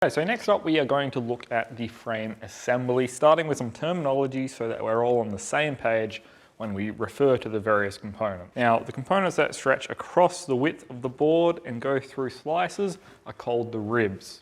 Okay, so next up we are going to look at the frame assembly, starting with some terminology so that we're all on the same page when we refer to the various components. Now, the components that stretch across the width of the board and go through slices are called the ribs.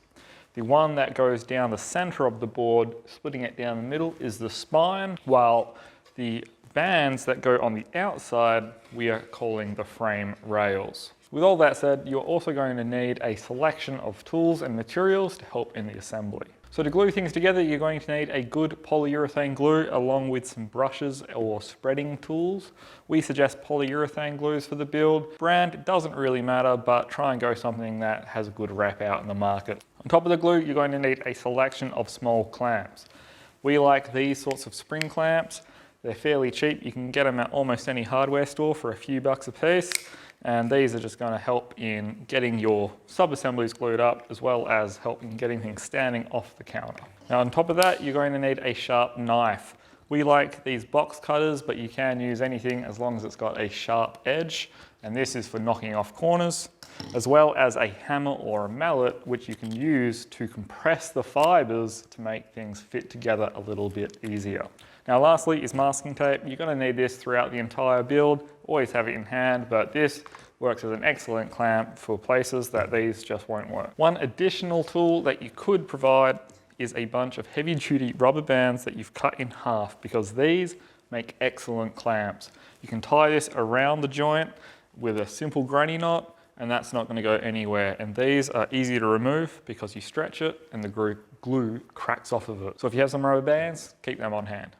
The one that goes down the center of the board, splitting it down the middle, is the spine, while the bands that go on the outside we are calling the frame rails. With all that said, you're also going to need a selection of tools and materials to help in the assembly. So to glue things together, you're going to need a good polyurethane glue along with some brushes or spreading tools. We suggest polyurethane glues for the build. Brand doesn't really matter, but try and go something that has a good rep out in the market. On top of the glue, you're going to need a selection of small clamps. We like these sorts of spring clamps. They're fairly cheap. You can get them at almost any hardware store for a few bucks a piece. And these are just going to help in getting your sub-assemblies glued up, as well as helping getting things standing off the counter. Now on top of that, you're going to need a sharp knife. We like these box cutters, but you can use anything as long as it's got a sharp edge. And this is for knocking off corners, as well as a hammer or a mallet, which you can use to compress the fibers to make things fit together a little bit easier. Now lastly is masking tape. You're going to need this throughout the entire build. Always have it in hand, but this works as an excellent clamp for places that these just won't work. One additional tool that you could provide is a bunch of heavy duty rubber bands that you've cut in half, because these make excellent clamps. You can tie this around the joint with a simple granny knot, and that's not going to go anywhere. And these are easy to remove because you stretch it and the glue cracks off of it. So if you have some rubber bands, keep them on hand.